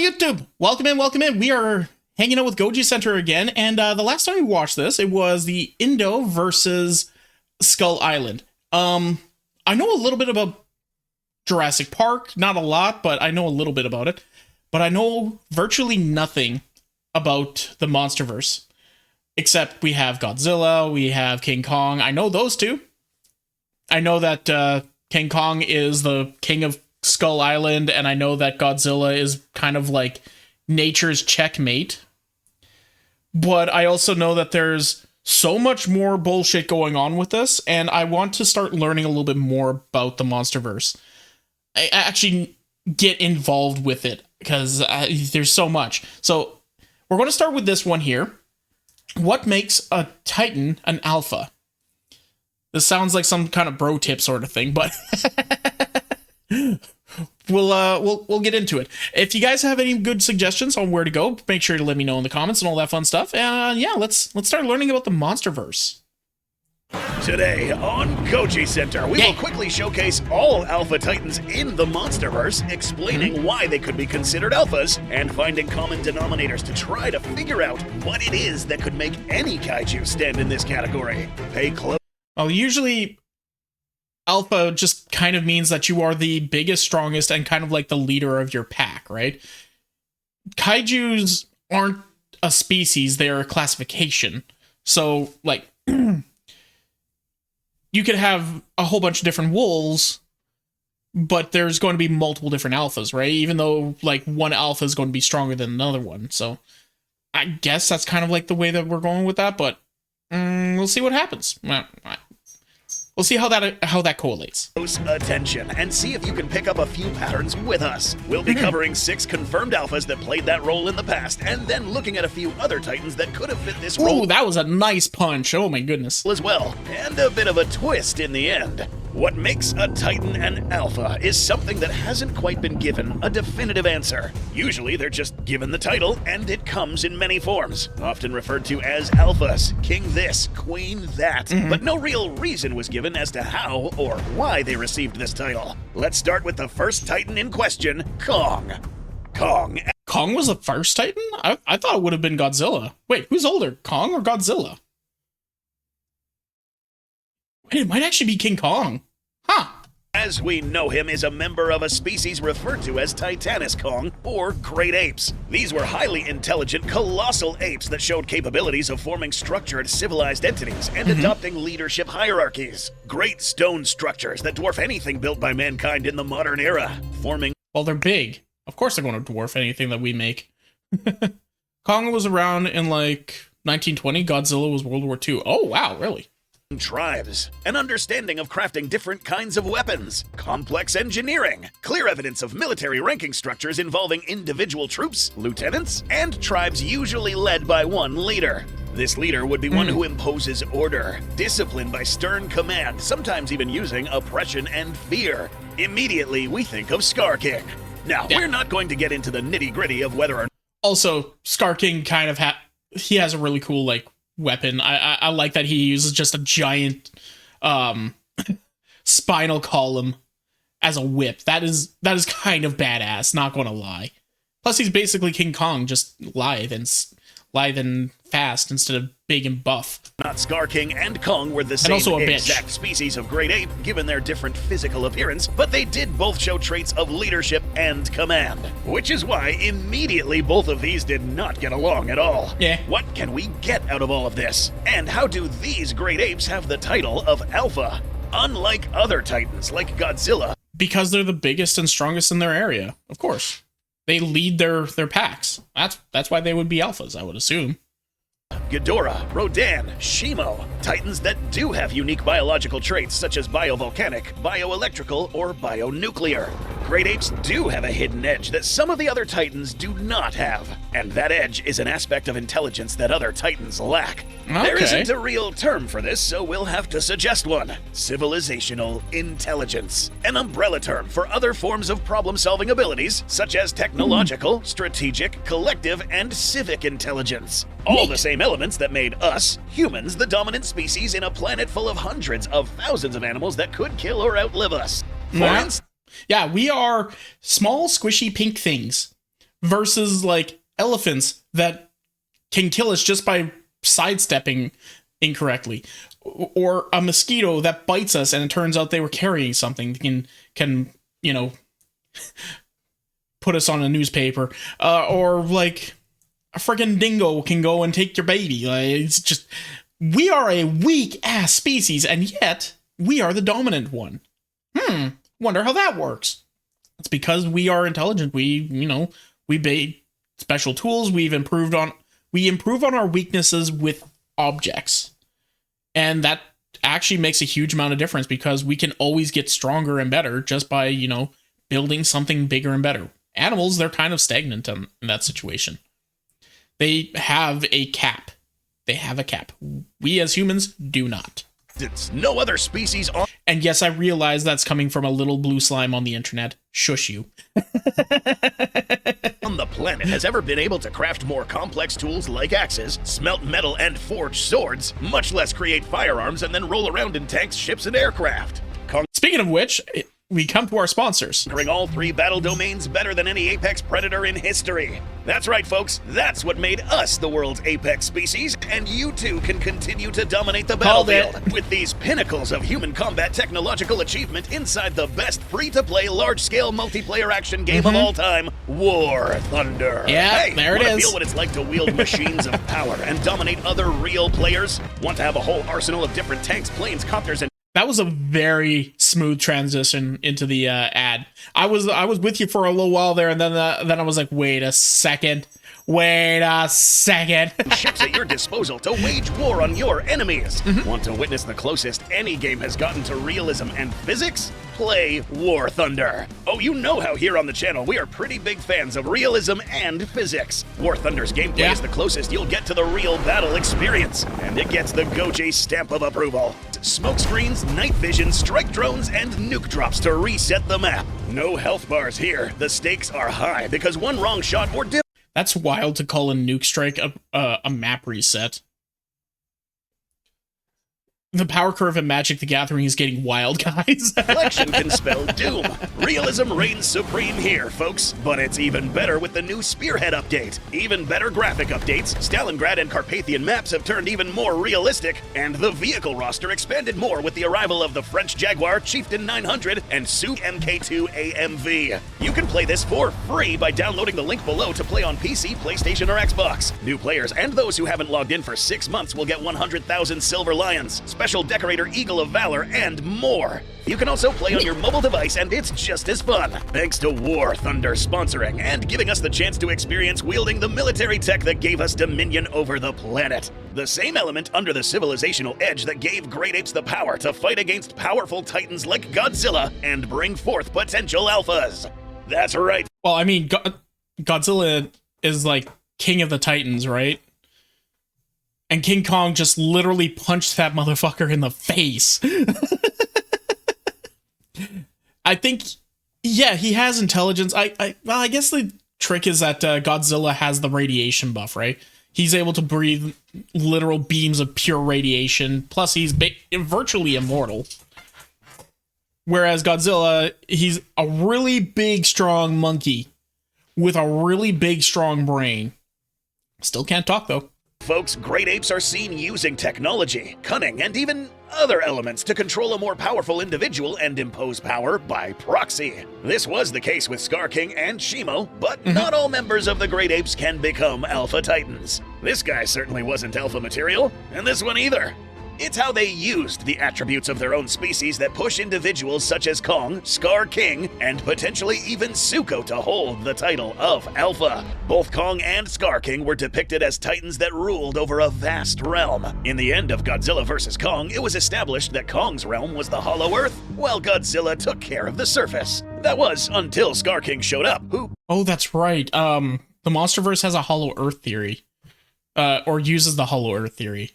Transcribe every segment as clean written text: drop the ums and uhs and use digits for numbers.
YouTube, welcome in, welcome in. We are hanging out with Goji Center again, and the last time we watched this, it was the Indo versus Skull Island. I know a little bit about Jurassic Park, not a lot, but I know a little bit about it. But I know virtually nothing about the MONSTERVERSE, except we have Godzilla, we have King Kong. I know those two. I know that King Kong is the king of Skull Island, and I know that Godzilla is kind of like nature's checkmate. But I also know that there's so much more bullshit going on with this, and I want to start learning a little bit more about the MONSTERVERSE. I actually get involved with it, because there's so much. So we're going to start with this one here. What makes a Titan an alpha? This sounds like some kind of bro tip sort of thing, but we'll get into it. If you guys have any good suggestions on where to go, make sure to let me know in the comments and all that fun stuff. And yeah, let's start learning about the MONSTERVERSE. Today on Goji Center, we will quickly showcase all Alpha Titans in the MONSTERVERSE, explaining why they could be considered alphas, and finding common denominators to try to figure out what it is that could make any kaiju stand in this category. Pay close. Well, usually alpha just kind of means that you are the biggest, strongest, and kind of like the leader of your pack, right? Kaijus aren't a species, they're a classification. So, like, you could have a whole bunch of different wolves, but there's going to be multiple different alphas, right? Even though, like, one alpha is going to be stronger than another one. So, I guess that's kind of like the way that we're going with that, but we'll see what happens. We'll see how that correlates. Close attention and see if you can pick up a few patterns with us. We'll be covering 6 confirmed alphas that played that role in the past, and then looking at a few other Titans that could have fit this role. Ooh, that was a nice punch. Oh my goodness. As well, and a bit of a twist in the end. What makes a Titan an alpha is something that hasn't quite been given a definitive answer. Usually they're just given the title, and it comes in many forms, often referred to as alphas, king this, queen that, but no real reason was given as to how or why they received this title. Let's start with the first Titan in question, Kong. Kong was the first Titan? I thought it would have been Godzilla. Wait, who's older, Kong or Godzilla? Wait, it might actually be King Kong. Huh. As we know him, is a member of a species referred to as Titanis Kong, or great apes. These were highly intelligent, colossal apes that showed capabilities of forming structured, civilized entities and adopting leadership hierarchies. Great stone structures that dwarf anything built by mankind in the modern era, forming... Well, they're big. Of course they're going to dwarf anything that we make. Kong was around in, like, 1920. Godzilla was World War II. Oh, wow, really? Tribes, an understanding of crafting different kinds of weapons, complex engineering, clear evidence of military ranking structures involving individual troops, lieutenants, and tribes usually led by one leader. This leader would be one who imposes order, discipline by stern command, sometimes even using oppression and fear. Immediately, we think of Scar King. Now, we're not going to get into the nitty-gritty of whether or... Also, Scar King kind of he has a really cool, like, weapon. I like that he uses just a giant spinal column as a whip. That is kind of badass, not gonna lie. Plus he's basically King Kong, just lithe and fast instead of big and buff. Not Scar King and Kong were the same exact species of great ape, given their different physical appearance, but they did both show traits of leadership and command, which is why immediately both of these did not get along at all. Yeah. What can we get out of all of this? And how do these great apes have the title of Alpha? Unlike other Titans like Godzilla. Because they're the biggest and strongest in their area, of course. They lead their packs. That's why they would be alphas, I would assume. Ghidorah, Rodan, Shimo, Titans that do have unique biological traits such as biovolcanic, bioelectrical, or bionuclear. Great apes do have a hidden edge that some of the other Titans do not have, and that edge is an aspect of intelligence that other Titans lack. Okay. There isn't a real term for this, so we'll have to suggest one. Civilizational intelligence. An umbrella term for other forms of problem-solving abilities, such as technological, strategic, collective, and civic intelligence. All the same elements that made us, humans, the dominant species in a planet full of hundreds of thousands of animals that could kill or outlive us. For instance, yeah, we are small, squishy pink things. versus like elephants that can kill us just by sidestepping incorrectly, or a mosquito that bites us and it turns out they were carrying something that can you know put us on a newspaper, or like a friggin' dingo can go and take your baby. Like, it's just, we are a weak ass species, and yet we are the dominant one. Wonder how that works. It's because we are intelligent. We made special tools. We improve on our weaknesses with objects. And that actually makes a huge amount of difference, because we can always get stronger and better just by, building something bigger and better. Animals, they're kind of stagnant in that situation. They have a cap. We as humans do not. It's no other species on... And yes, I realize that's coming from a little blue slime on the internet. Shush you. on the planet has ever been able to craft more complex tools like axes, smelt metal, and forge swords, much less create firearms and then roll around in tanks, ships, and aircraft. Speaking of which, we come to our sponsors. Conquering all 3 battle domains better than any apex predator in history. That's right, folks. That's what made us the world's apex species, and you too can continue to dominate the battlefield with these pinnacles of human combat technological achievement inside the best free-to-play large-scale multiplayer action game of all time, War Thunder. Yeah, hey, there it is. Feel what it's like to wield machines of power and dominate other real players? Want to have a whole arsenal of different tanks, planes, copters, and... That was a very smooth transition into the ad. I was with you for a little while there, and then I was like, wait a second. Ships at your disposal to wage war on your enemies. Want to witness the closest any game has gotten to realism and physics? Play War Thunder. Oh, you know how here on the channel we are pretty big fans of realism and physics. War Thunder's gameplay is the closest you'll get to the real battle experience, and it gets the Goji stamp of approval. Smoke screens, night vision, strike drones, and nuke drops to reset the map. No health bars here. The stakes are high because one wrong shot or That's wild to call a nuke strike a map reset. The power curve in Magic the Gathering is getting wild, guys. Reflection can spell doom. Realism reigns supreme here, folks. But it's even better with the new Spearhead update. Even better graphic updates. Stalingrad and Carpathian maps have turned even more realistic. And the vehicle roster expanded more with the arrival of the French Jaguar, Chieftain 900, and Souk MK2 AMV. You can play this for free by downloading the link below to play on PC, PlayStation, or Xbox. New players and those who haven't logged in for 6 months will get 100,000 Silver Lions, Special Decorator Eagle of Valor, and more. You can also play on your mobile device, and it's just as fun. Thanks to War Thunder sponsoring and giving us the chance to experience wielding the military tech that gave us dominion over the planet. The same element under the civilizational edge that gave great apes the power to fight against powerful titans like Godzilla and bring forth potential alphas. That's right. Well, I mean, Godzilla is like king of the titans, right? And King Kong just literally punched that motherfucker in the face. I think, yeah, he has intelligence. Well, I guess the trick is that Godzilla has the radiation buff, right? He's able to breathe literal beams of pure radiation. Plus, he's virtually immortal. Whereas Godzilla, he's a really big, strong monkey with a really big, strong brain. Still can't talk, though. Folks, great apes are seen using technology, cunning, and even other elements to control a more powerful individual and impose power by proxy. This was the case with Scar King and Shimo, but not all members of the great apes can become Alpha Titans. This guy certainly wasn't alpha material, and this one either. It's how they used the attributes of their own species that push individuals such as Kong, Scar King, and potentially even Zuko to hold the title of Alpha. Both Kong and Scar King were depicted as titans that ruled over a vast realm. In the end of Godzilla vs. Kong, it was established that Kong's realm was the Hollow Earth, while Godzilla took care of the surface. That was until Scar King showed up, who... Oh, that's right. The MONSTERVERSE has a Hollow Earth theory. Or uses the Hollow Earth theory.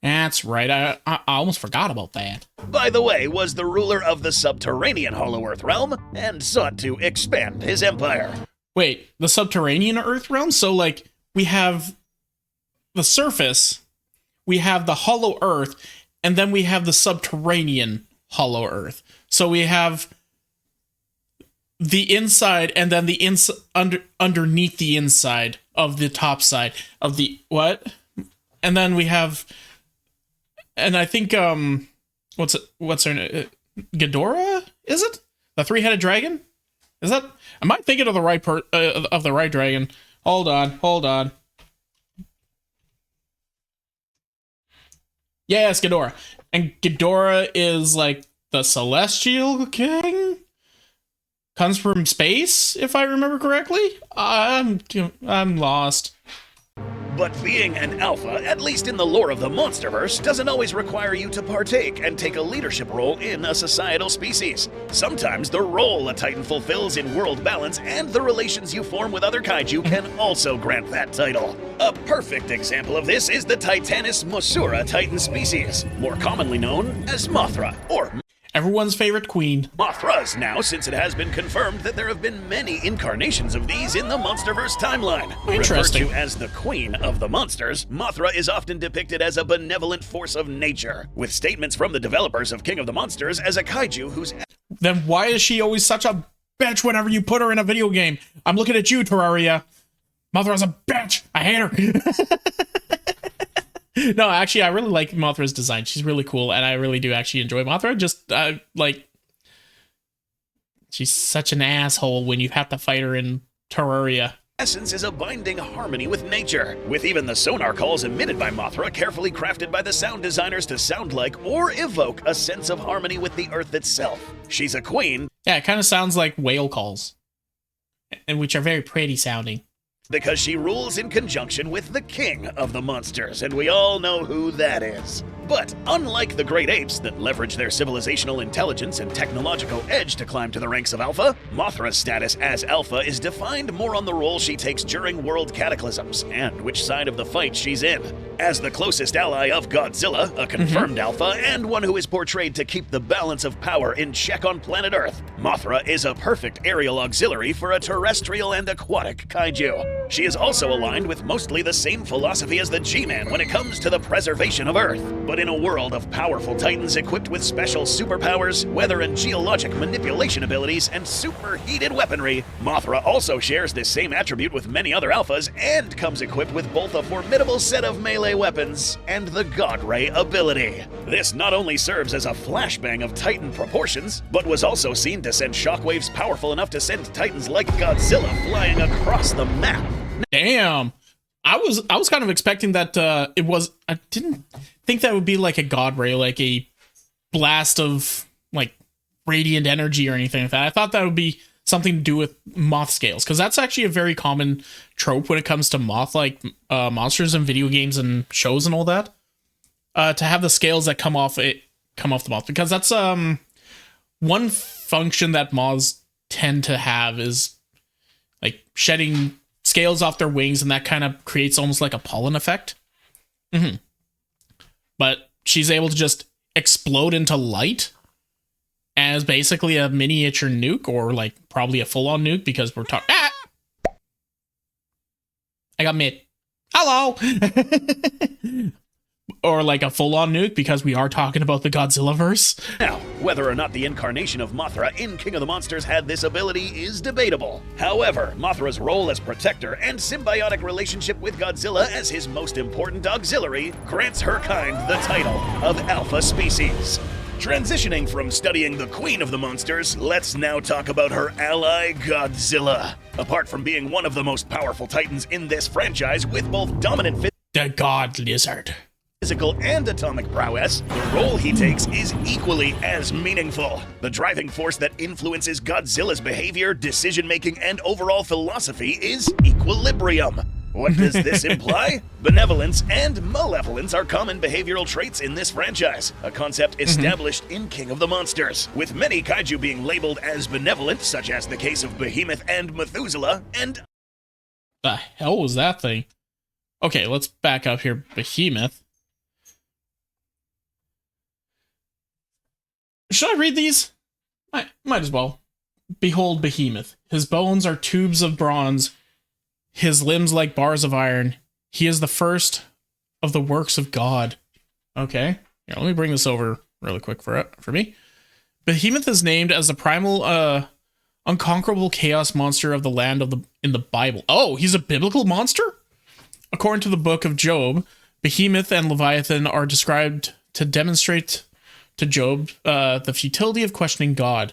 That's right, I almost forgot about that. By the way, was the ruler of the subterranean Hollow Earth realm, and sought to expand his empire. Wait, the subterranean Earth realm? So, like, we have the surface, we have the Hollow Earth, and then we have the subterranean Hollow Earth. So we have the inside, and then the underneath the inside of the top side of the what? And then we have, and I think what's her name? Ghidorah? Is it the three-headed dragon? Is that? Am I thinking of the right of the right dragon? Hold on. Yes, Ghidorah. And Ghidorah is like the celestial king? Comes from space, if I remember correctly? I'm lost. But being an alpha, at least in the lore of the Monsterverse, doesn't always require you to partake and take a leadership role in a societal species. Sometimes the role a Titan fulfills in world balance and the relations you form with other kaiju can also grant that title. A perfect example of this is the Titanus Mosura Titan species, more commonly known as Mothra, or everyone's favorite queen. Mothras now, since it has been confirmed that there have been many incarnations of these in the Monsterverse timeline. Interesting. Referred to as the queen of the monsters, Mothra is often depicted as a benevolent force of nature, with statements from the developers of King of the Monsters as a kaiju whose... Then why is she always such a bitch whenever you put her in a video game? I'm looking at you, Terraria. Mothra's a bitch. I hate her. No, actually, I really like Mothra's design. She's really cool, and I really do actually enjoy Mothra. Just, like, she's such an asshole when you have to fight her in Terraria. essence is a binding harmony with nature, with even the sonar calls emitted by Mothra carefully crafted by the sound designers to sound like or evoke a sense of harmony with the earth itself. She's a queen. Yeah, it kind of sounds like whale calls, and which are very pretty sounding. Because she rules in conjunction with the king of the monsters, and we all know who that is. But unlike the great apes that leverage their civilizational intelligence and technological edge to climb to the ranks of Alpha, Mothra's status as Alpha is defined more on the role she takes during world cataclysms and which side of the fight she's in. As the closest ally of Godzilla, a confirmed Alpha, and one who is portrayed to keep the balance of power in check on planet Earth, Mothra is a perfect aerial auxiliary for a terrestrial and aquatic kaiju. She is also aligned with mostly the same philosophy as the G-Man when it comes to the preservation of Earth. But in a world of powerful titans equipped with special superpowers, weather and geologic manipulation abilities, and superheated weaponry, Mothra also shares this same attribute with many other alphas and comes equipped with both a formidable set of melee weapons and the God Ray ability. This not only serves as a flashbang of titan proportions, but was also seen to send shockwaves powerful enough to send titans like Godzilla flying across the map. Damn. I was kind of expecting that it was. I didn't think that would be like a god ray, like a blast of like radiant energy or anything like that. I thought that would be something to do with moth scales, because that's actually a very common trope when it comes to moth like monsters in video games and shows and all that. To have the scales that come off the moth, because that's one function that moths tend to have is like shedding scales off their wings, and that kind of creates almost like a pollen effect. But she's able to just explode into light as basically a miniature nuke, or like probably a full-on nuke, because we're talking. I got mid. Hello. Or like a full-on nuke, because we are talking about the Godzilla-verse. Now, whether or not the incarnation of Mothra in King of the Monsters had this ability is debatable. However, Mothra's role as protector and symbiotic relationship with Godzilla as his most important auxiliary grants her kind the title of Alpha Species. Transitioning from studying the Queen of the Monsters, let's now talk about her ally, Godzilla. Apart from being one of the most powerful titans in this franchise with both dominant The God Lizard. physical and atomic prowess, the role he takes is equally as meaningful. The driving force that influences Godzilla's behavior, decision-making, and overall philosophy is equilibrium. What does this imply? Benevolence and malevolence are common behavioral traits in this franchise, a concept established in King of the Monsters, with many kaiju being labeled as benevolent, such as the case of Behemoth and Methuselah, and... The hell was that thing? Okay, let's back up here. Behemoth. Should I read these? Might as well. Behold Behemoth. His bones are tubes of bronze, his limbs like bars of iron. He is the first of the works of God. Okay. Here, let me bring this over really quick for me. Behemoth is named as the primal unconquerable chaos monster of the land of the in the Bible. Oh, he's a biblical monster? According to the book of Job, Behemoth and Leviathan are described to demonstrate to Job the futility of questioning God,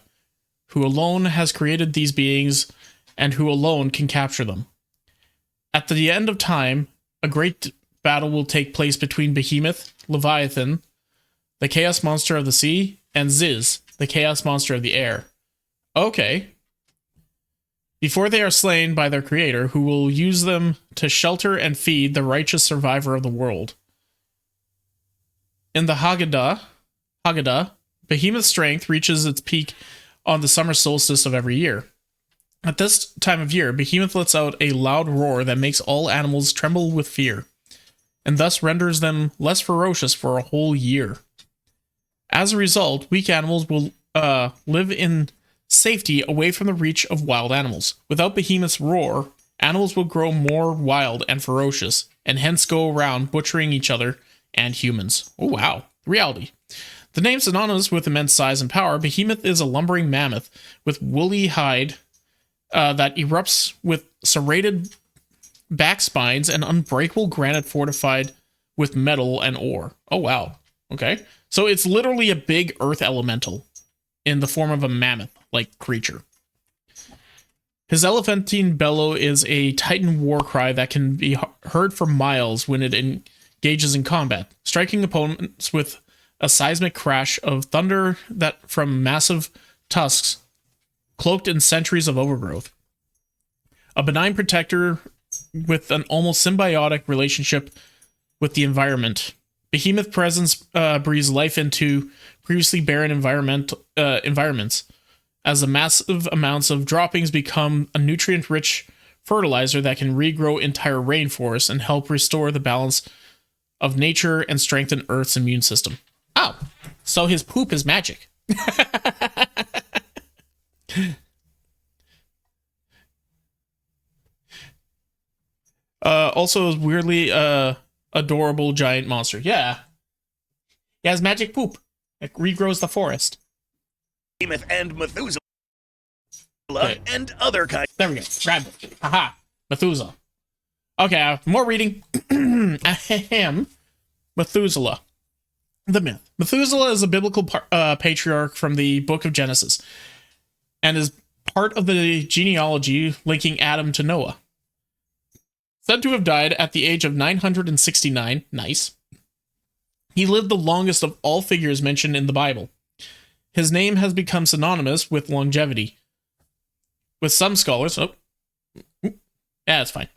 who alone has created these beings and who alone can capture them. At the end of time, a great battle will take place between Behemoth, Leviathan, the chaos monster of the sea, and Ziz, the chaos monster of the air. Okay. Before they are slain by their creator, who will use them to shelter and feed the righteous survivor of the world. In the Haggadah, Behemoth's strength reaches its peak on the summer solstice of every year. At this time of year, Behemoth lets out a loud roar that makes all animals tremble with fear, and thus renders them less ferocious for a whole year. As a result, weak animals will live in safety away from the reach of wild animals. Without Behemoth's roar, animals will grow more wild and ferocious, and hence go around butchering each other and humans. Oh wow, reality. The name synonymous with immense size and power, Behemoth is a lumbering mammoth with woolly hide that erupts with serrated back spines and unbreakable granite fortified with metal and ore. Oh wow. Okay. So it's literally a big earth elemental in the form of a mammoth-like creature. His elephantine bellow is a titan war cry that can be heard for miles when it engages in combat, striking opponents with a seismic crash of thunder that from massive tusks cloaked in centuries of overgrowth. A benign protector with an almost symbiotic relationship with the environment. Behemoth presence breathes life into previously barren environments, as the massive amounts of droppings become a nutrient-rich fertilizer that can regrow entire rainforests and help restore the balance of nature and strengthen Earth's immune system. Oh, so his poop is magic. Also, weirdly adorable giant monster. Yeah. He has magic poop. It regrows the forest. Behemoth and Methuselah Okay. and other kinds. There we go. Grab it. Haha. Methuselah. Okay, more reading. Ahem. Methuselah. The myth. Methuselah is a biblical patriarch from the book of Genesis and is part of the genealogy linking Adam to Noah. Said to have died at the age of 969. Nice. He lived the longest of all figures mentioned in the Bible. His name has become synonymous with longevity. With some scholars... Oh. Yeah, that's fine.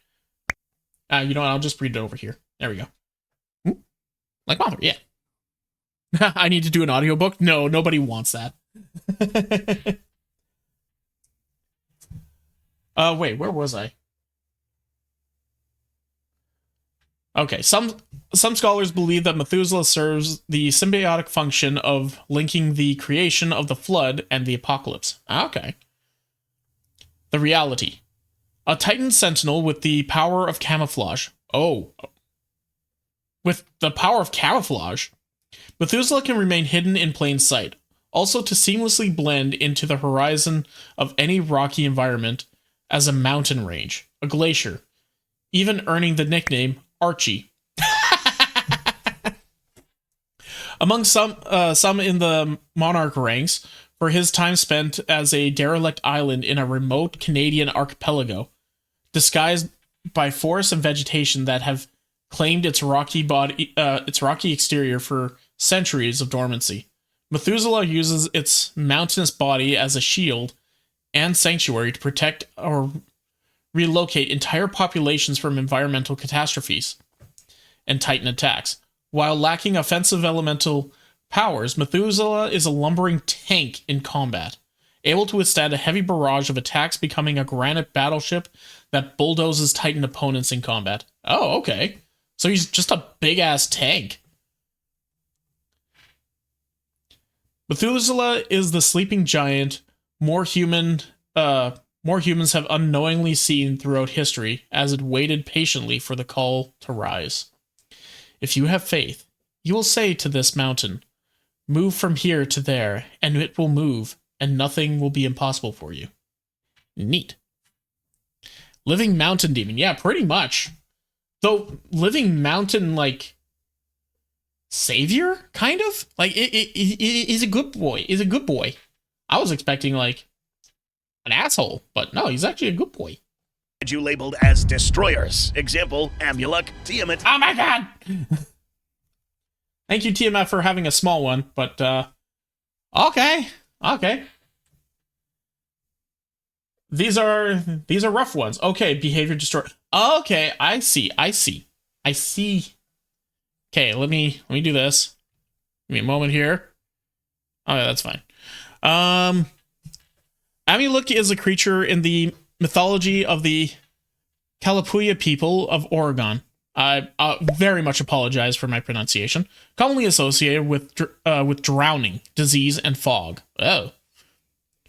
You know what? I'll just read it over here. There we go. Like author, yeah. I need to do an audiobook? No, nobody wants that. Wait, where was I? Okay, some scholars believe that Methuselah serves the symbiotic function of linking the creation of the flood and the apocalypse. Okay. The reality. A Titan sentinel with the power of camouflage. Oh. With the power of camouflage, Methuselah can remain hidden in plain sight, also to seamlessly blend into the horizon of any rocky environment as a mountain range, a glacier, even earning the nickname Archie. Among some in the monarch ranks, for his time spent as a derelict island in a remote Canadian archipelago, disguised by forests and vegetation that have claimed its rocky exterior for centuries of dormancy. Methuselah uses its mountainous body as a shield and sanctuary to protect or relocate entire populations from environmental catastrophes and Titan attacks. While lacking offensive elemental powers, Methuselah is a lumbering tank in combat, able to withstand a heavy barrage of attacks, becoming a granite battleship that bulldozes Titan opponents in combat. Oh, okay. So he's just a big-ass tank. Methuselah is the sleeping giant more humans have unknowingly seen throughout history as it waited patiently for the call to rise. If you have faith, you will say to this mountain, "Move from here to there," and it will move, and nothing will be impossible for you. Neat. Living mountain demon. Yeah, pretty much. Though, living mountain, like, savior, kind of? Like, he's a good boy. He's a good boy. I was expecting, like, an asshole, but no, he's actually a good boy. You labeled as destroyers. Example, Amulek, Tiamat. Oh my god! Thank you, Tiamat, for having a small one, but, okay. Okay. These are rough ones. Okay, behavior destroy. Okay, I see. Okay, let me do this. Give me a moment here. Oh yeah, that's fine. Amulek is a creature in the mythology of the Kalapuya people of Oregon. I very much apologize for my pronunciation. Commonly associated with drowning, disease, and fog. Oh.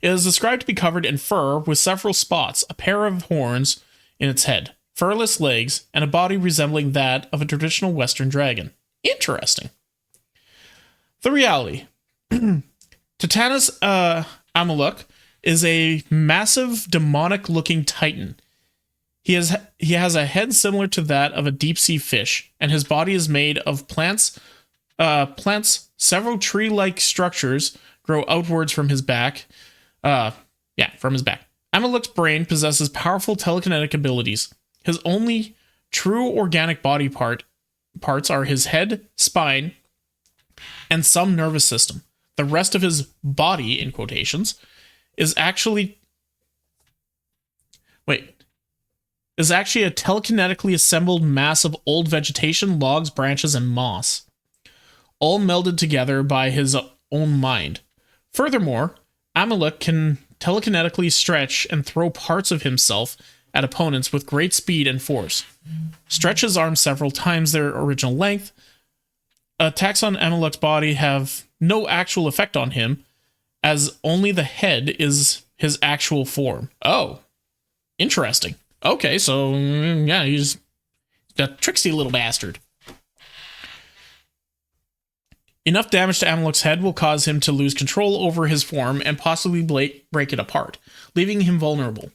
It is described to be covered in fur with several spots, a pair of horns in its head, furless legs, and a body resembling that of a traditional Western dragon. Interesting. The reality. Titanus Amulek is a massive, demonic-looking titan. He has a head similar to that of a deep-sea fish, and his body is made of plants. Several tree-like structures grow outwards from his back. From his back. Amulek's brain possesses powerful telekinetic abilities. His only true organic body parts are his head, spine, and some nervous system. The rest of his body, in quotations, is actually a telekinetically assembled mass of old vegetation, logs, branches, and moss, all melded together by his own mind. Furthermore, Amulek can telekinetically stretch and throw parts of himself at opponents with great speed and force. Stretch his arms several times their original length. Attacks on Amulek's body have no actual effect on him, as only the head is his actual form. Oh, interesting. Okay, so, yeah, he's a tricksy little bastard. Enough damage to Amulek's head will cause him to lose control over his form and possibly break it apart, leaving him vulnerable.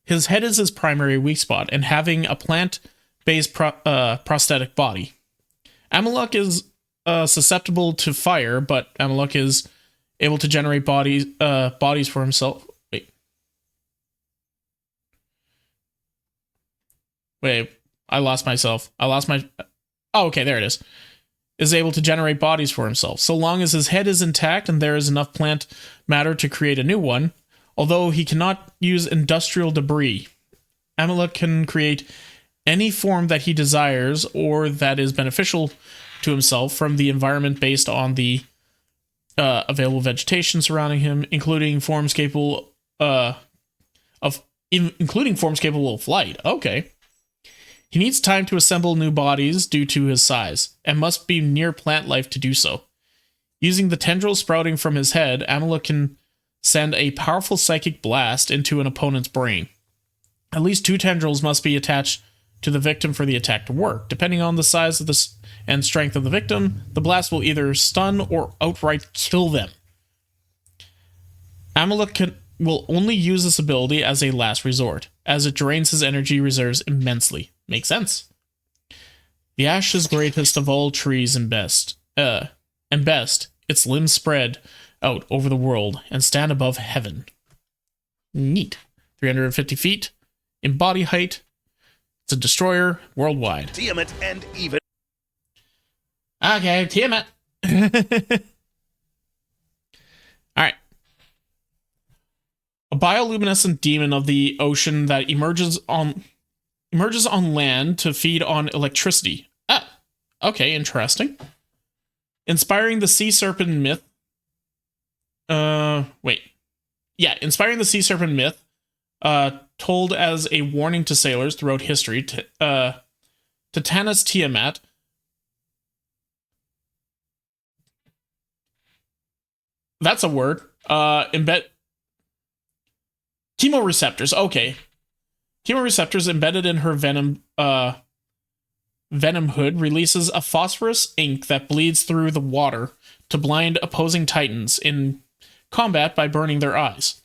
His head is his primary weak spot, and having a plant-based prosthetic body. Amulek is susceptible to fire, but Amulek is able to generate bodies for himself. Wait, I lost myself. Oh, okay, there it is. Is able to generate bodies for himself, so long as his head is intact and there is enough plant matter to create a new one. Although he cannot use industrial debris, Amulek can create any form that he desires or that is beneficial to himself from the environment based on the available vegetation surrounding him, including forms capable of flight. Okay. He needs time to assemble new bodies due to his size, and must be near plant life to do so. Using the tendrils sprouting from his head, Amulek can send a powerful psychic blast into an opponent's brain. At least 2 tendrils must be attached to the victim for the attack to work. Depending on the size of and strength of the victim, the blast will either stun or outright kill them. Amulek will only use this ability as a last resort, as it drains his energy reserves immensely. Makes sense. The ash is greatest of all trees and best, its limbs spread out over the world and stand above heaven. Neat. 350 feet in body height. It's a destroyer worldwide. Tiamat and even. Okay, Tiamat. Alright. A bioluminescent demon of the ocean that emerges on land to feed on electricity. Ah, okay, interesting. Inspiring the sea serpent myth. Inspiring the sea serpent myth, told as a warning to sailors throughout history. Titanus Tiamat. That's a word. Chemoreceptors. Okay. Chemoreceptors embedded in her venom hood releases a phosphorus ink that bleeds through the water to blind opposing titans in combat by burning their eyes.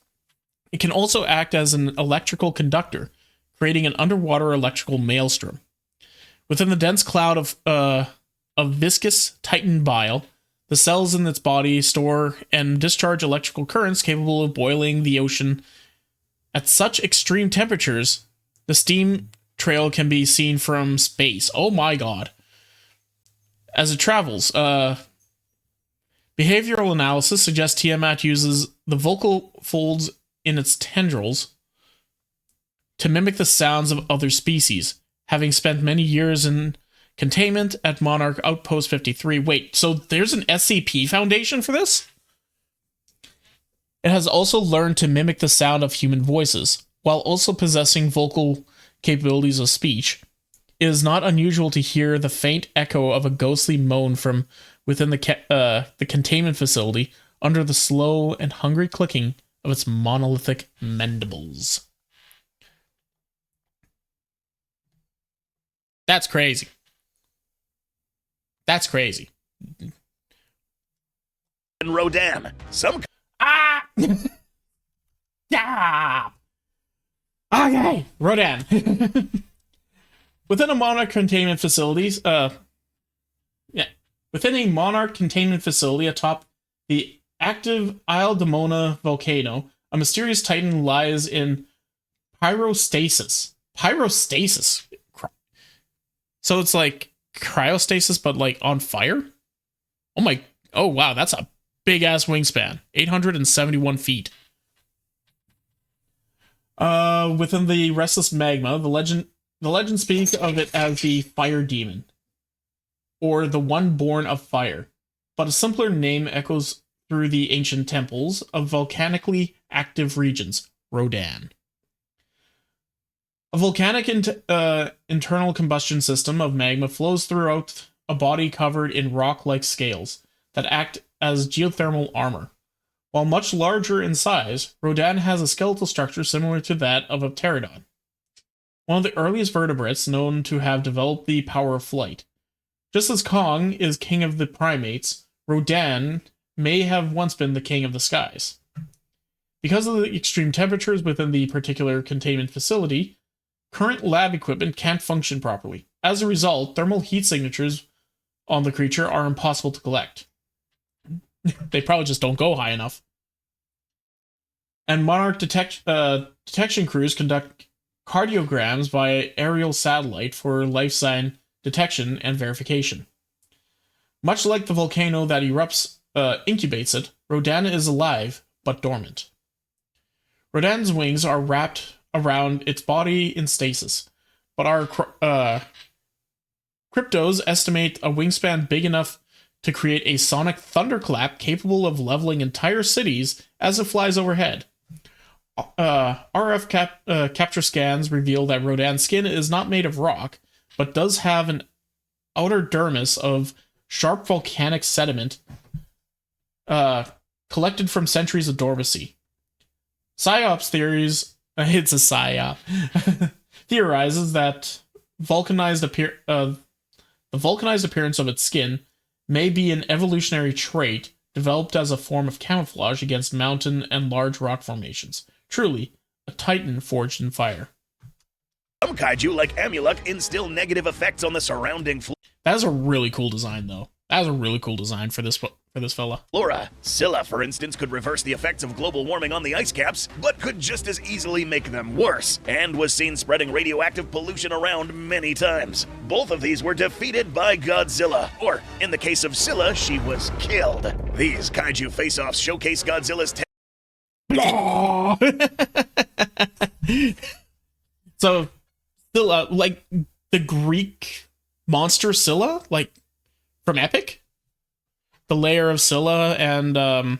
It can also act as an electrical conductor, creating an underwater electrical maelstrom. Within the dense cloud of viscous Titan bile, the cells in its body store and discharge electrical currents capable of boiling the ocean. At such extreme temperatures, the steam trail can be seen from space. Oh my god. As it travels, behavioral analysis suggests Tiamat uses the vocal folds in its tendrils to mimic the sounds of other species, having spent many years in containment at Monarch Outpost 53. Wait, so there's an SCP foundation for this? It has also learned to mimic the sound of human voices, while also possessing vocal capabilities of speech. It is not unusual to hear the faint echo of a ghostly moan from within the containment facility under the slow and hungry clicking of its monolithic mandibles. That's crazy. That's crazy. And Rodan, some Yeah. Okay, Rodan. Within a Monarch containment facilities, within a Monarch containment facility atop the active Isle Demona volcano, a mysterious titan lies in pyrostasis. Pyrostasis. So it's like cryostasis, but like on fire? Oh wow, that's a big ass wingspan. 871 feet. Within the restless magma, the legend speaks of it as the fire demon, or the one born of fire, but a simpler name echoes through the ancient temples of volcanically active regions, Rodan. A volcanic internal combustion system of magma flows throughout a body covered in rock-like scales that act as geothermal armor. While much larger in size, Rodan has a skeletal structure similar to that of a pterodon, one of the earliest vertebrates known to have developed the power of flight. Just as Kong is king of the primates, Rodan may have once been the king of the skies. Because of the extreme temperatures within the particular containment facility, current lab equipment can't function properly. As a result, thermal heat signatures on the creature are impossible to collect. They probably just don't go high enough. And Monarch detection crews conduct cardiograms via aerial satellite for life sign detection and verification. Much like the volcano that incubates it, Rodan is alive, but dormant. Rodan's wings are wrapped around its body in stasis, but our cryptos estimate a wingspan big enough to create a sonic thunderclap capable of leveling entire cities as it flies overhead. RF capture scans reveal that Rodan's skin is not made of rock, but does have an outer dermis of sharp volcanic sediment collected from centuries of dormancy. Psyops theories, it's a psyop, theorizes that the vulcanized appearance of its skin may be an evolutionary trait developed as a form of camouflage against mountain and large rock formations. Truly, a titan forged in fire. Some kaiju, like Amulek, instill negative effects on the surrounding That is a really cool design, though. That is a really cool design for this fella. flora. Scylla, for instance, could reverse the effects of global warming on the ice caps, but could just as easily make them worse, and was seen spreading radioactive pollution around many times. Both of these were defeated by Godzilla, or in the case of Scylla, she was killed. These kaiju face-offs showcase Godzilla's So, Scylla, like the Greek monster Scylla, like from Epic, the layer of Scylla, and the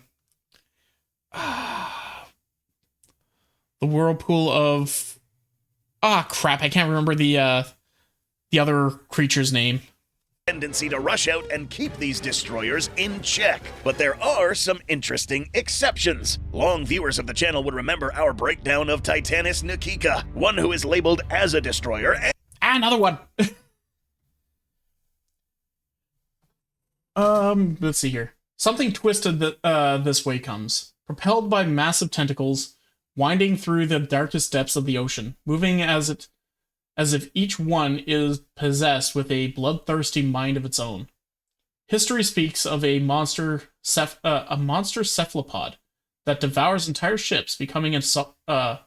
whirlpool of crap, I can't remember the other creature's name. tendency to rush out and keep these destroyers in check. But there are some interesting exceptions. Long viewers of the channel would remember our breakdown of Titanus Nikika, one who is labeled as a destroyer and Another one. Let's see here. Something twisted that this way comes. Propelled by massive tentacles, winding through the darkest depths of the ocean, moving as if each one is possessed with a bloodthirsty mind of its own. History speaks of a monster cephalopod that devours entire ships, becoming a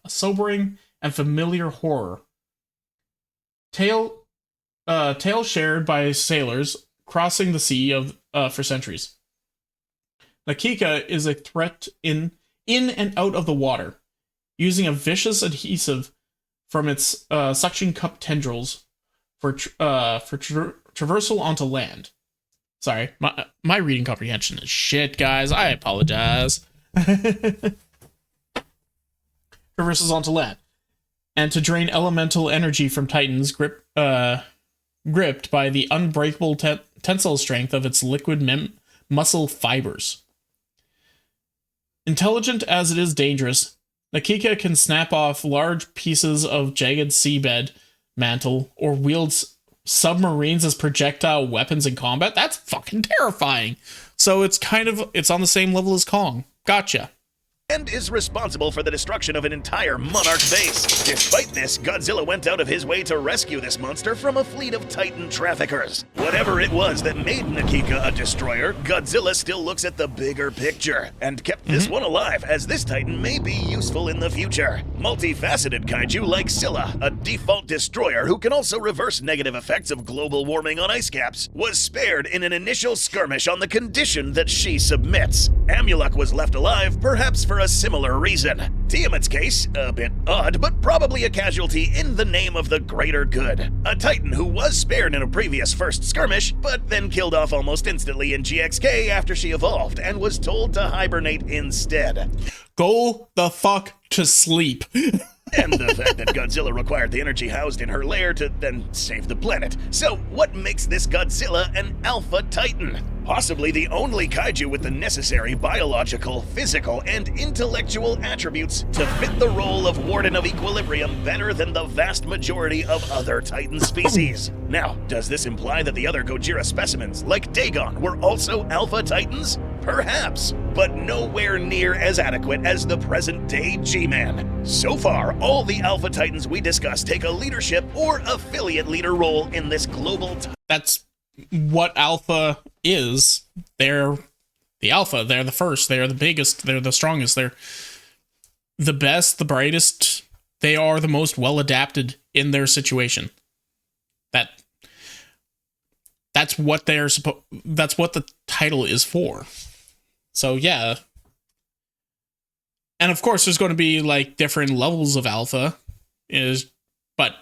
sobering and familiar horror. Tale shared by sailors crossing the sea for centuries. Nakika is a threat in and out of the water, using a vicious adhesive from its suction cup tendrils for traversal onto land. Sorry, my reading comprehension is shit, guys. I apologize. Traverses onto land, and to drain elemental energy from Titans gripped by the unbreakable tensile strength of its liquid muscle fibers. Intelligent as it is dangerous, Nakika can snap off large pieces of jagged seabed mantle or wields submarines as projectile weapons in combat. That's fucking terrifying. So it's on the same level as Kong. Gotcha. And is responsible for the destruction of an entire Monarch base. Despite this, Godzilla went out of his way to rescue this monster from a fleet of Titan traffickers. Whatever it was that made Nakika a destroyer, Godzilla still looks at the bigger picture and kept this one alive, as this Titan may be useful in the future. Multifaceted kaiju like Scylla, a default destroyer who can also reverse negative effects of global warming on ice caps, was spared in an initial skirmish on the condition that she submits. Amulek was left alive, perhaps for a similar reason. Tiamat's case, a bit odd, but probably a casualty in the name of the greater good. A Titan who was spared in a previous first skirmish, but then killed off almost instantly in GXK after she evolved and was told to hibernate instead. Go the fuck to sleep. And the fact that Godzilla required the energy housed in her lair to then save the planet. So what makes this Godzilla an Alpha Titan? Possibly the only kaiju with the necessary biological, physical, and intellectual attributes to fit the role of Warden of Equilibrium better than the vast majority of other Titan species. Now, does this imply that the other Gojira specimens, like Dagon, were also Alpha Titans? Perhaps, but nowhere near as adequate as the present-day G-Man. So far, all the Alpha Titans we discuss take a leadership or affiliate leader role in this global... That's what Alpha is. They're the Alpha. They're the first. They're the biggest. They're the strongest. They're the best, the brightest. They are the most well-adapted in their situation. That's what that's what the title is for. So yeah. And of course there's going to be like different levels of Alpha but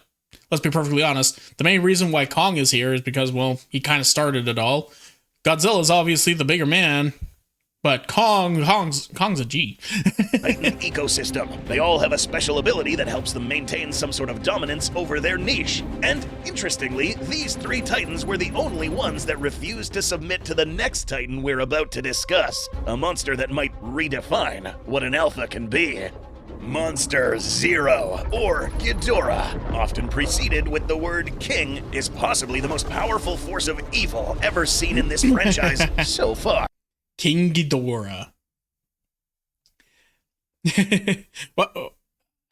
let's be perfectly honest, the main reason why Kong is here is because, well, he kind of started it all. Godzilla's obviously the bigger man, but Kong's a G. Titan ecosystem. They all have a special ability that helps them maintain some sort of dominance over their niche. And interestingly, these three Titans were the only ones that refused to submit to the next Titan we're about to discuss, a monster that might redefine what an Alpha can be. Monster Zero, or Ghidorah, often preceded with the word king, is possibly the most powerful force of evil ever seen in this franchise so far. King Ghidorah. Well,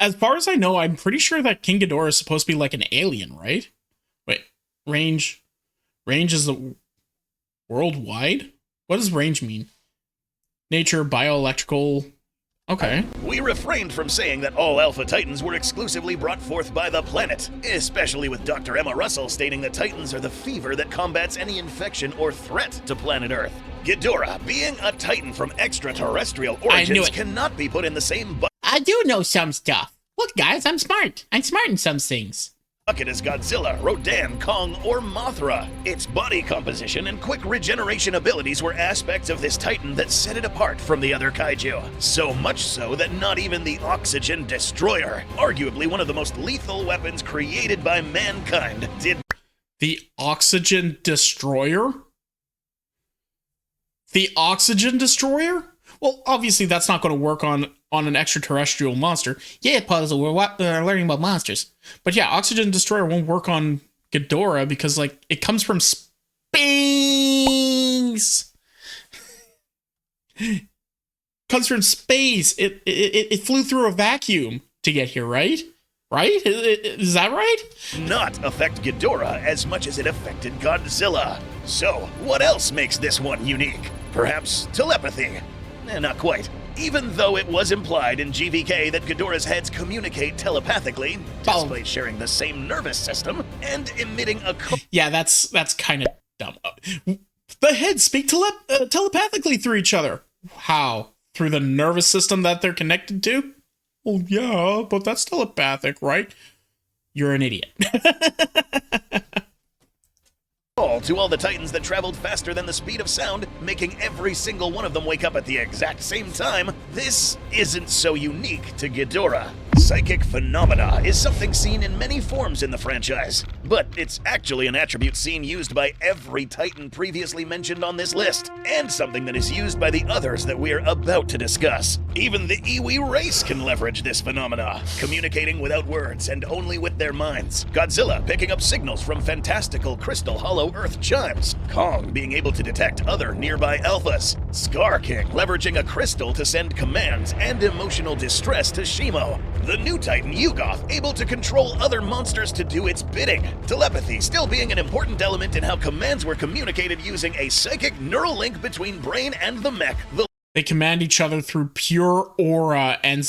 as far as I know, I'm pretty sure that King Ghidorah is supposed to be like an alien, right? Wait, range is the worldwide? What does range mean? Nature, bioelectrical. Okay. We refrained from saying that all Alpha Titans were exclusively brought forth by the planet, especially with Dr. Emma Russell stating that Titans are the fever that combats any infection or threat to planet Earth. Ghidorah, being a Titan from extraterrestrial origins, cannot be put in the same I do know some stuff. Look, guys, I'm smart. I'm smart in some things. bucket as Godzilla, Rodan, Kong, or Mothra. Its body composition and quick regeneration abilities were aspects of this Titan that set it apart from the other kaiju. So much so that not even the Oxygen Destroyer, arguably one of the most lethal weapons created by mankind, did. The Oxygen Destroyer? The Oxygen Destroyer? Well, obviously that's not going to work on an extraterrestrial monster. Yeah, Puzzle, we're learning about monsters. But yeah, Oxygen Destroyer won't work on Ghidorah because, like, it comes from space. comes from space. It flew through a vacuum to get here, right? Right? Is that right? Not affect Ghidorah as much as it affected Godzilla. So, what else makes this one unique? Perhaps telepathy? Not quite. Even though it was implied in GVK that Ghidorah's heads communicate telepathically, despite sharing the same nervous system and emitting a yeah, that's kind of dumb. The heads speak telepathically through each other. How? Through the nervous system that they're connected to? Well, yeah, but that's telepathic, right? You're an idiot. to all the Titans that traveled faster than the speed of sound, making every single one of them wake up at the exact same time, this isn't so unique to Ghidorah. Psychic phenomena is something seen in many forms in the franchise, but it's actually an attribute seen used by every Titan previously mentioned on this list, and something that is used by the others that we're about to discuss. Even the Iwi race can leverage this phenomena, communicating without words and only with their minds. Godzilla picking up signals from fantastical crystal hollow earth chimes. Kong being able to detect other nearby alphas. Scar King leveraging a crystal to send commands and emotional distress to Shimo. The new Titan Yugoth able to control other monsters to do its bidding. Telepathy still being an important element in how commands were communicated using a psychic neural link between brain and the mech. They command each other through pure aura and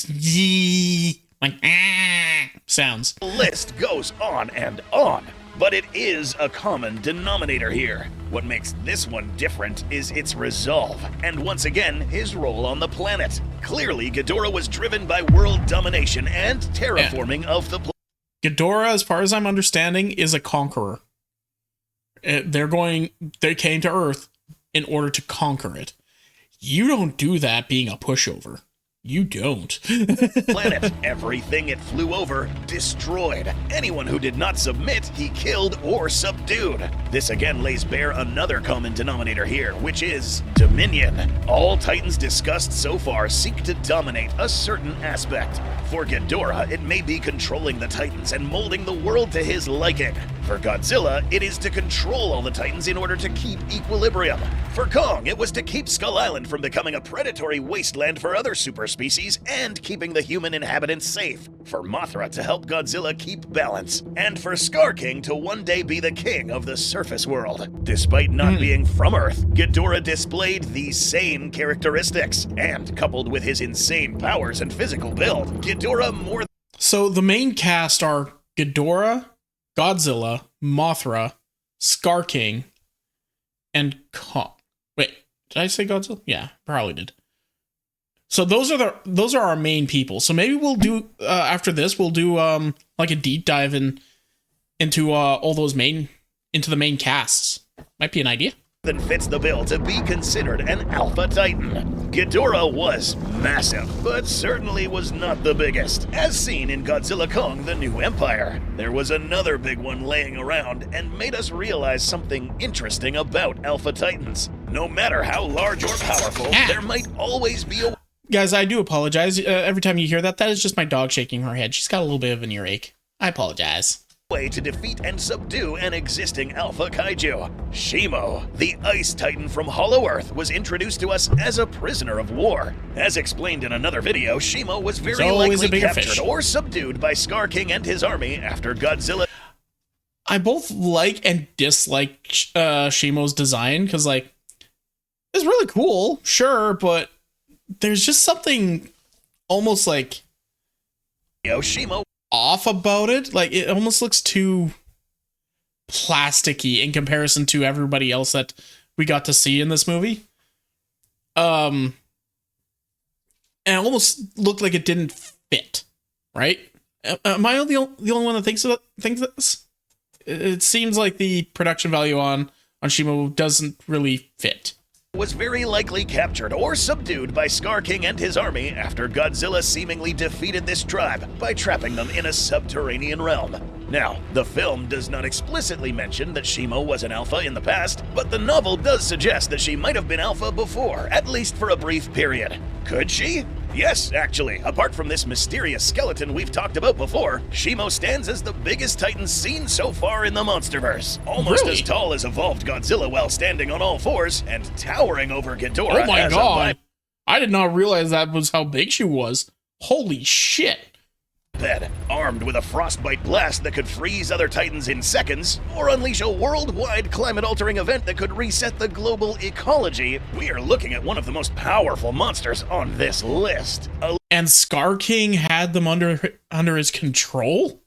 sounds. The list goes on and on. But it is a common denominator here. What makes this one different is its resolve, and once again, his role on the planet. Clearly, Ghidorah was driven by world domination and terraforming of the planet. Ghidorah, as far as I'm understanding, is a conqueror. They came to Earth in order to conquer it. You don't do that being a pushover. You don't. Planet. Everything it flew over, destroyed. Anyone who did not submit, he killed or subdued. This again lays bare another common denominator here, which is dominion. All Titans discussed so far seek to dominate a certain aspect. For Ghidorah, it may be controlling the Titans and molding the world to his liking. For Godzilla, it is to control all the Titans in order to keep equilibrium. For Kong, it was to keep Skull Island from becoming a predatory wasteland for other super species and keeping the human inhabitants safe. For Mothra to help Godzilla keep balance. And for Scar King to one day be the king of the surface world. Despite not being from Earth, Ghidorah displayed these same characteristics. And coupled with his insane powers and physical build, Ghidorah more. So the main cast are Ghidorah, Godzilla, Mothra, Scar King, and Kong. Wait, did I say Godzilla? Yeah, probably did. So those are our main people. So maybe we'll do after this we'll do like a deep dive into all those into the main casts. Might be an idea. Than fits the bill to be considered an Alpha Titan. Ghidorah was massive, but certainly was not the biggest. As seen in Godzilla Kong: The New Empire, there was another big one laying around and made us realize something interesting about Alpha Titans. No matter how large or powerful, there might always be a... Guys, I do apologize. Every time you hear that is just my dog shaking her head. She's got a little bit of an earache. I apologize. Way to defeat and subdue an existing Alpha Kaiju. Shimo, the Ice Titan from Hollow Earth, was introduced to us as a prisoner of war. As explained in another video, Shimo was very likely captured or subdued by Scar King and his army after Godzilla. I both like and dislike Shimo's design, because like it's really cool, sure, but there's just something almost like Shimo off about it. Like it almost looks too plasticky in comparison to everybody else that we got to see in this movie. And it almost looked like it didn't fit, right? Am I the only one that thinks this? It seems like the production value on Shimo doesn't really fit. Was very likely captured or subdued by Scar King and his army after Godzilla seemingly defeated this tribe by trapping them in a subterranean realm. Now, the film does not explicitly mention that Shimo was an alpha in the past, but the novel does suggest that she might have been alpha before, at least for a brief period. Could she? Yes, actually. Apart from this mysterious skeleton we've talked about before, Shimo stands as the biggest Titan seen so far in the MONSTERVERSE. Almost as tall as evolved Godzilla while standing on all fours, and towering over Ghidorah. Oh my god! I did not realize that was how big she was. Holy shit. Bed, armed with a frostbite blast that could freeze other titans in seconds, or unleash a worldwide climate-altering event that could reset the global ecology, we are looking at one of the most powerful monsters on this list. And Scar King had them under his control?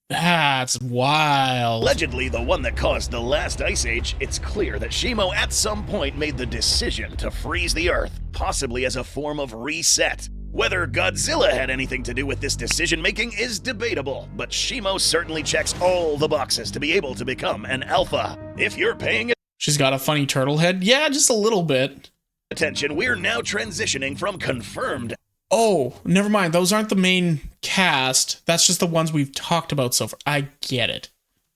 That's wild. Allegedly the one that caused the last ice age, it's clear that Shimo at some point made the decision to freeze the Earth, possibly as a form of reset. Whether Godzilla had anything to do with this decision-making is debatable, but Shimo certainly checks all the boxes to be able to become an alpha. If you're paying She's got a funny turtle head? Yeah, just a little bit. attention, we're now transitioning from confirmed Oh, never mind. Those aren't the main cast. That's just the ones we've talked about so far. I get it.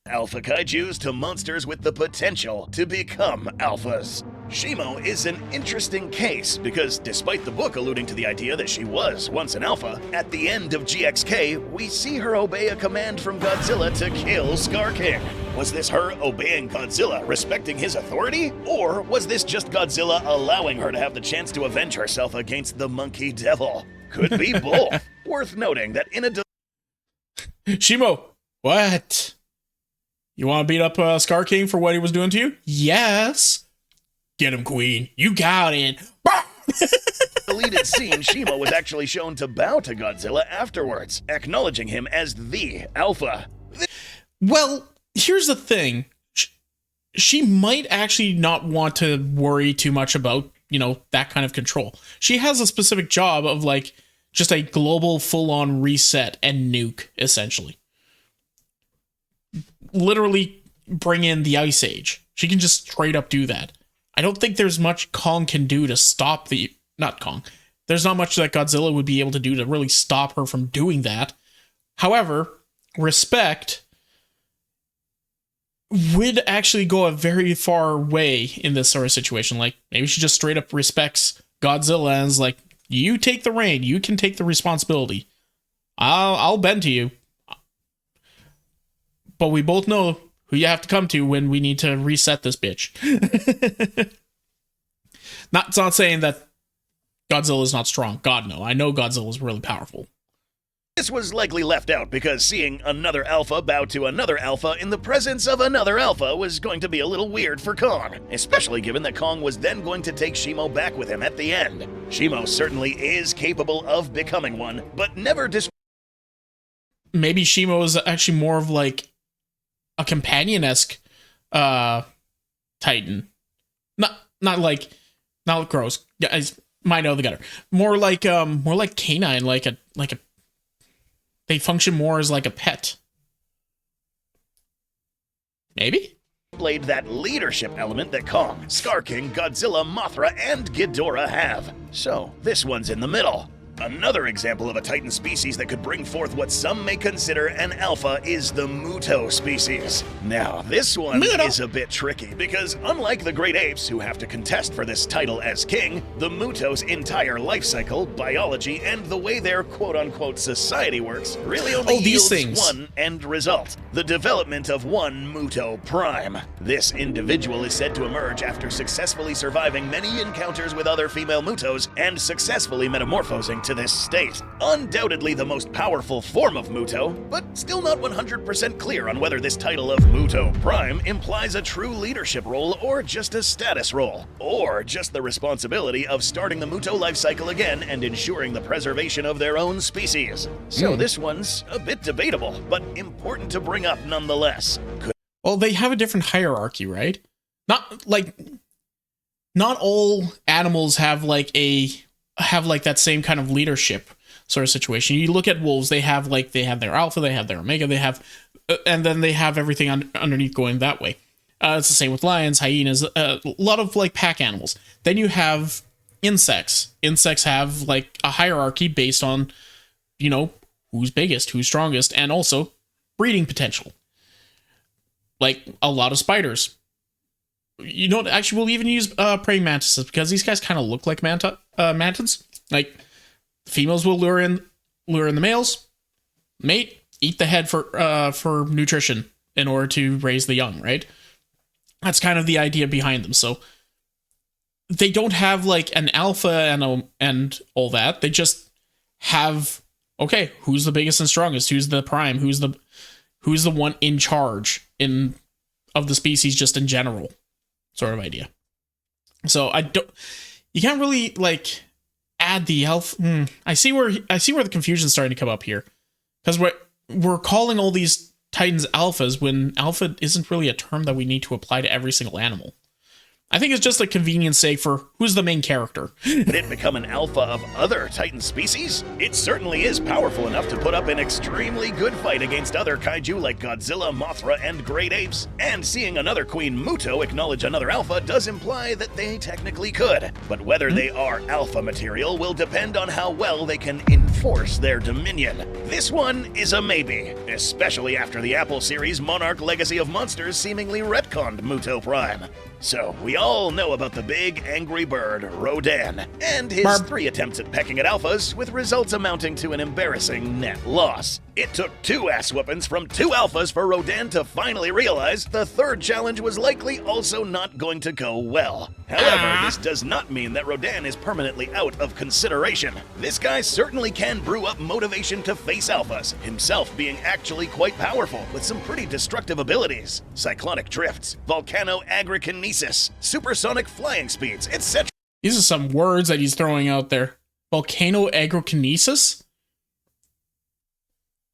alpha kaijus to monsters with the potential to become alphas. Shimo is an interesting case because despite the book alluding to the idea that she was once an alpha, at the end of GXK, we see her obey a command from Godzilla to kill Scar King. Was this her obeying Godzilla, respecting his authority? Or was this just Godzilla allowing her to have the chance to avenge herself against the monkey devil? Could be both. Worth noting that in a Shimo, what? You want to beat up Scar King for what he was doing to you? Yes. Get him, Queen. You got it. deleted scene, Shimo was actually shown to bow to Godzilla afterwards, acknowledging him as the alpha. Well, here's the thing. She might actually not want to worry too much about, that kind of control. She has a specific job of, just a global full-on reset and nuke, essentially. Literally bring in the Ice Age. She can just straight up do that. I don't think there's much Kong can do to stop not Kong. There's not much that Godzilla would be able to do to really stop her from doing that. However, respect would actually go a very far way in this sort of situation. Maybe she just straight up respects Godzilla and is like, you take the reign, you can take the responsibility. I'll bend to you. But we both know who you have to come to when we need to reset this bitch. It's not saying that Godzilla is not strong. God, no. I know Godzilla is really powerful. This was likely left out because seeing another alpha bow to another alpha in the presence of another alpha was going to be a little weird for Kong, especially given that Kong was then going to take Shimo back with him at the end. Shimo certainly is capable of becoming one, but never Maybe Shimo is actually more of a companion-esque Titan. Not gross. Guys might know the gutter. More like canine, like a they function more as like a pet. Maybe? displayed that leadership element that Kong, Scar King, Godzilla, Mothra, and Ghidorah have. So, this one's in the middle. Another example of a Titan species that could bring forth what some may consider an alpha is the Muto species. Now, this one is a bit tricky because unlike the great apes who have to contest for this title as king, the Muto's entire life cycle, biology, and the way their quote-unquote society works really only yields one end result: the development of one Muto Prime. This individual is said to emerge after successfully surviving many encounters with other female Mutos and successfully metamorphosing to this state. Undoubtedly the most powerful form of Muto, but still not 100% clear on whether this title of Muto Prime implies a true leadership role or just a status role, or just the responsibility of starting the Muto life cycle again and ensuring the preservation of their own species. So this one's a bit debatable, but important to bring up nonetheless. Well, they have a different hierarchy, right? Not all animals have that same kind of leadership sort of situation. You look at wolves, they have their alpha, they have their omega, and then they have everything underneath going that way. It's the same with lions, hyenas, a lot of pack animals. Then you have insects. Insects have a hierarchy based on, who's biggest, who's strongest, and also breeding potential. A lot of spiders. Actually, we'll even use praying mantises because these guys kind of look like mantids. Females will lure in the males, mate, eat the head for nutrition in order to raise the young, right? That's kind of the idea behind them. So they don't have like an alpha and all that. They just have, okay, who's the biggest and strongest? Who's the prime? Who's the one in charge of the species just in general sort of idea. So you can't really like add the alpha. I see where the confusion's starting to come up here, because we're calling all these Titans alphas when alpha isn't really a term that we need to apply to every single animal. I think it's just a convenience sake for who's the main character. Did it become an alpha of other Titan species? It certainly is powerful enough to put up an extremely good fight against other kaiju like Godzilla, Mothra, and great apes. And seeing another Queen Muto acknowledge another alpha does imply that they technically could. But whether they are alpha material will depend on how well they can enforce their dominion. This one is a maybe, especially after the Apple series Monarch Legacy of Monsters seemingly retconned Muto Prime. So, we all know about the big, angry bird, Rodan, and his 3 attempts at pecking at alphas, with results amounting to an embarrassing net loss. It took 2 ass whoopings from 2 alphas for Rodan to finally realize the 3rd challenge was likely also not going to go well. However, this does not mean that Rodan is permanently out of consideration. This guy certainly can brew up motivation to face alphas, himself being actually quite powerful, with some pretty destructive abilities. Cyclonic drifts, volcano agrokinesis, supersonic flying speeds, etc. These are some words that he's throwing out there. Volcano agrokinesis?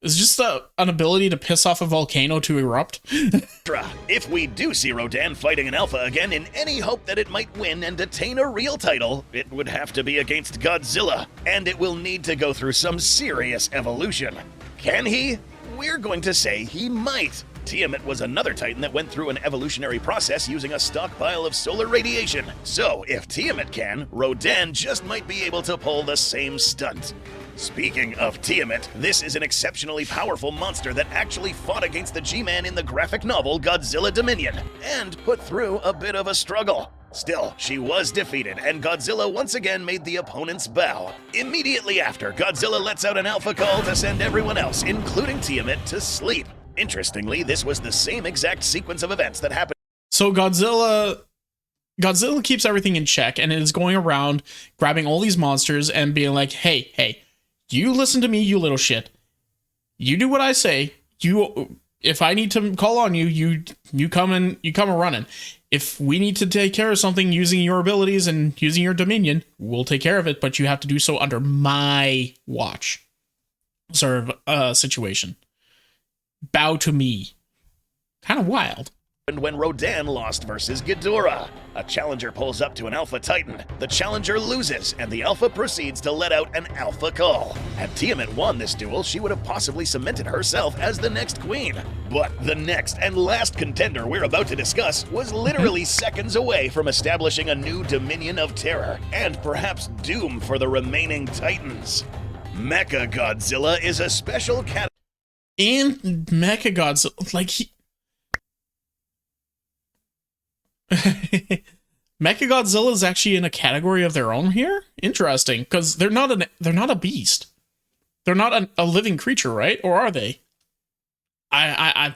Is it just an ability to piss off a volcano to erupt? If we do see Rodan fighting an alpha again in any hope that it might win and attain a real title, it would have to be against Godzilla, and it will need to go through some serious evolution. Can he? We're going to say he might. Tiamat was another Titan that went through an evolutionary process using a stockpile of solar radiation. So if Tiamat can, Rodan just might be able to pull the same stunt. Speaking of Tiamat, this is an exceptionally powerful monster that actually fought against the G-Man in the graphic novel Godzilla Dominion, and put through a bit of a struggle. Still, she was defeated, and Godzilla once again made the opponents bow. Immediately after, Godzilla lets out an alpha call to send everyone else, including Tiamat, to sleep. Interestingly, this was the same exact sequence of events that happened. So Godzilla keeps everything in check and is going around grabbing all these monsters and being like, hey, you listen to me, you little shit. You do what I say. If I need to call on you, you come and running. If we need to take care of something using your abilities and using your dominion, we'll take care of it, but you have to do so under my watch. Sort of situation. Bow to me. Kind of wild. And when Rodan lost versus Ghidorah, a challenger pulls up to an alpha titan. The challenger loses, and the alpha proceeds to let out an alpha call. Had Tiamat won this duel, she would have possibly cemented herself as the next queen. But the next and last contender we're about to discuss was literally seconds away from establishing a new dominion of terror, and perhaps doom for the remaining titans. Mechagodzilla is a special category. And Mechagodzilla, like Mechagodzilla is actually in a category of their own here. Interesting, because they're not a beast. They're not a living creature, right? Or are they? I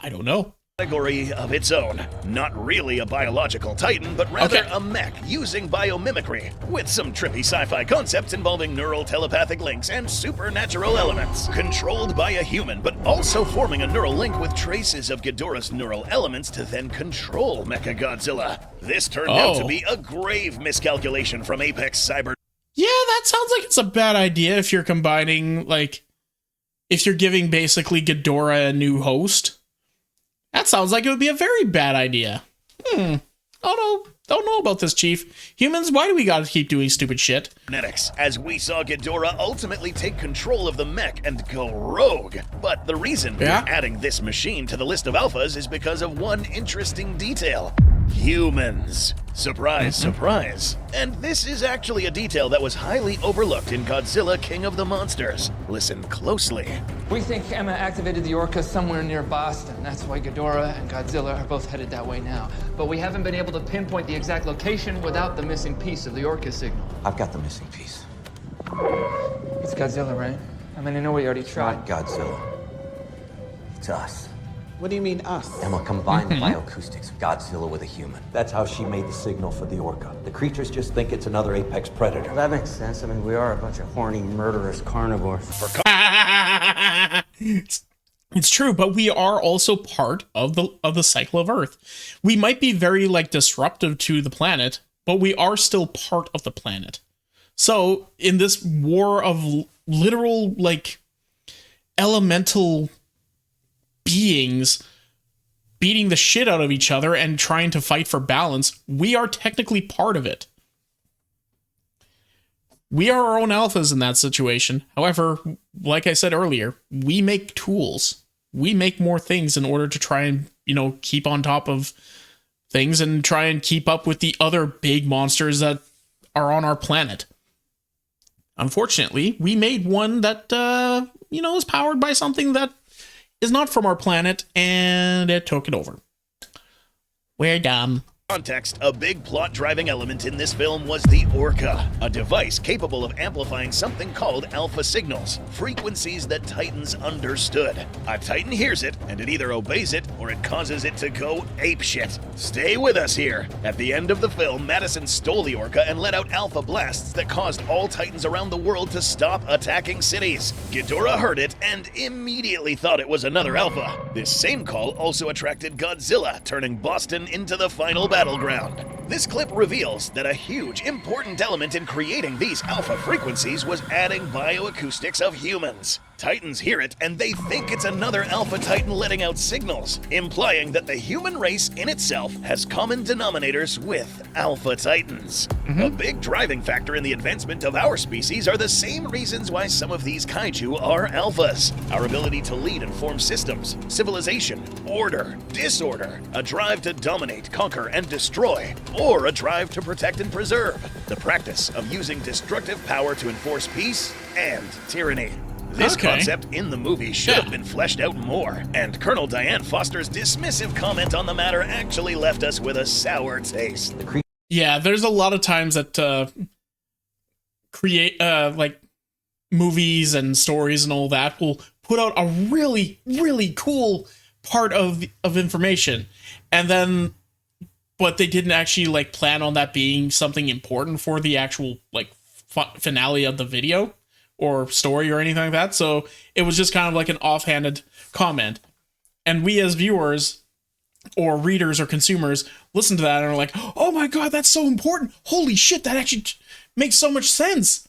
don't know. Category of its own. Not really a biological titan, but rather a mech using biomimicry, with some trippy sci-fi concepts involving neural telepathic links and supernatural elements. Controlled by a human, but also forming a neural link with traces of Ghidorah's neural elements to then control Mechagodzilla. This turned out to be a grave miscalculation from Apex Cyber. Yeah, that sounds like it's a bad idea if you're combining, like, if you're giving basically Ghidorah a new host. That sounds like it would be a very bad idea. Oh no, don't know about this, Chief. Humans, why do we gotta keep doing stupid shit? Genetics, as we saw Ghidorah ultimately take control of the mech and go rogue. But the reason we're adding this machine to the list of alphas is because of one interesting detail. Humans. Surprise, surprise. And this is actually a detail that was highly overlooked in Godzilla King of the Monsters. Listen closely. We think Emma activated the Orca somewhere near Boston. That's why Ghidorah and Godzilla are both headed that way now. But we haven't been able to pinpoint the exact location without the missing piece of the Orca signal. I've got the missing piece. It's Godzilla, right? I mean, I know we already tried. Not Godzilla. It's us. What do you mean, us? Emma combined the bioacoustics of Godzilla with a human. That's how she made the signal for the orca. The creatures just think it's another apex predator. That makes sense. I mean, we are a bunch of horny, murderous carnivores. It's true, but we are also part of the cycle of Earth. We might be very like disruptive to the planet, but we are still part of the planet. So in this war of literal like elemental beings beating the shit out of each other and trying to fight for balance, we are technically part of it. We are our own alphas in that situation. However, like I said earlier, we make tools. We make more things in order to try and, keep on top of things and try and keep up with the other big monsters that are on our planet. Unfortunately, we made one that, is powered by something that is not from our planet, and it took it over. We're dumb. Context, a big plot-driving element in this film was the Orca, a device capable of amplifying something called alpha signals, frequencies that Titans understood. A Titan hears it, and it either obeys it, or it causes it to go apeshit. Stay with us here. At the end of the film, Madison stole the Orca and let out alpha blasts that caused all Titans around the world to stop attacking cities. Ghidorah heard it and immediately thought it was another alpha. This same call also attracted Godzilla, turning Boston into the final battleground. This clip reveals that a huge, important element in creating these alpha frequencies was adding bioacoustics of humans. Titans hear it, and they think it's another alpha titan letting out signals, implying that the human race in itself has common denominators with alpha titans. A big driving factor in the advancement of our species are the same reasons why some of these kaiju are alphas. Our ability to lead and form systems, civilization, order, disorder, a drive to dominate, conquer, and destroy, or a drive to protect and preserve. The practice of using destructive power to enforce peace and tyranny. This concept in the movie should have been fleshed out more, and Colonel Diane Foster's dismissive comment on the matter actually left us with a sour taste. Yeah, there's a lot of times that create like movies and stories and all that will put out a really, really cool part of information, and then but they didn't actually like plan on that being something important for the actual like finale of the video or story or anything like that. So it was just kind of like an offhanded comment. And we as viewers or readers or consumers listen to that and are like, oh my God, that's so important. Holy shit, that actually makes so much sense.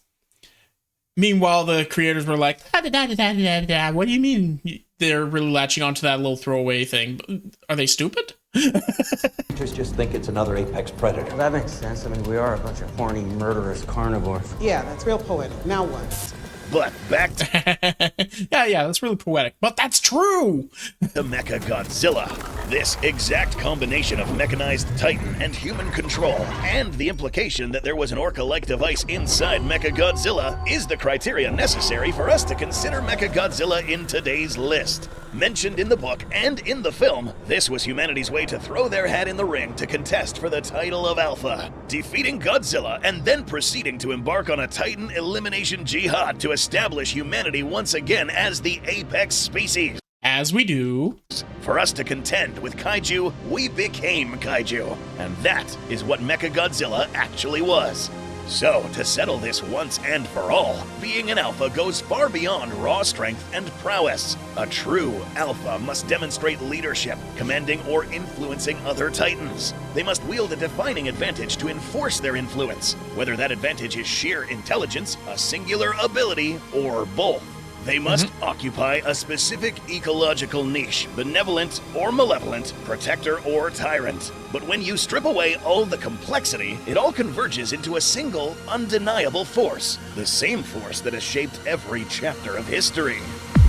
Meanwhile, the creators were like, what do you mean they're really latching onto that little throwaway thing? Are they stupid? Creatures just think it's another apex predator. That makes sense. I mean, we are a bunch of horny, murderous carnivores. Yeah, that's real poetic. Now what? But back to yeah, that's really poetic. But that's true! the Mechagodzilla. This exact combination of mechanized Titan and human control, and the implication that there was an Orca-like device inside Mechagodzilla, is the criteria necessary for us to consider Mechagodzilla in today's list. Mentioned in the book and in the film, this was humanity's way to throw their hat in the ring to contest for the title of Alpha, defeating Godzilla and then proceeding to embark on a Titan elimination jihad to establish humanity once again as the apex species. As we do. For us to contend with kaiju, we became kaiju, and that is what Mechagodzilla actually was. So, to settle this once and for all, being an alpha goes far beyond raw strength and prowess. A true alpha must demonstrate leadership, commanding or influencing other titans. They must wield a defining advantage to enforce their influence, whether that advantage is sheer intelligence, a singular ability, or both. They must occupy a specific ecological niche, benevolent or malevolent, protector or tyrant. But when you strip away all the complexity, it all converges into a single, undeniable force. The same force that has shaped every chapter of history.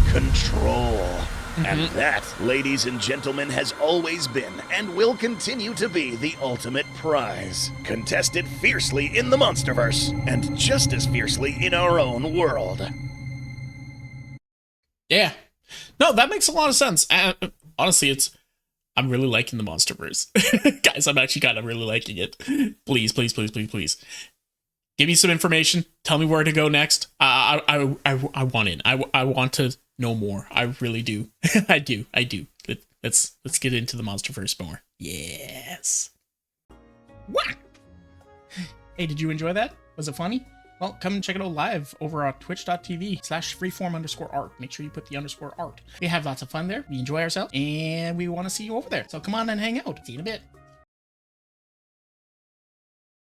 Control. And that, ladies and gentlemen, has always been and will continue to be the ultimate prize. Contested fiercely in the Monsterverse, and just as fiercely in our own world. Yeah. No, that makes a lot of sense. Honestly, I'm really liking the Monsterverse. Guys, I'm actually kind of really liking it. Please, please, please, please, please. Give me some information. Tell me where to go next. I want in. I want to know more. I really do. I do. let's get into the MONSTERVERSE more. Yes. What? Hey, did you enjoy that? Was it funny? Well, come and check it out live over on twitch.tv/freeform_art. Make sure you put the _art. We have lots of fun there. We enjoy ourselves, and we want to see you over there. So come on and hang out. See you in a bit.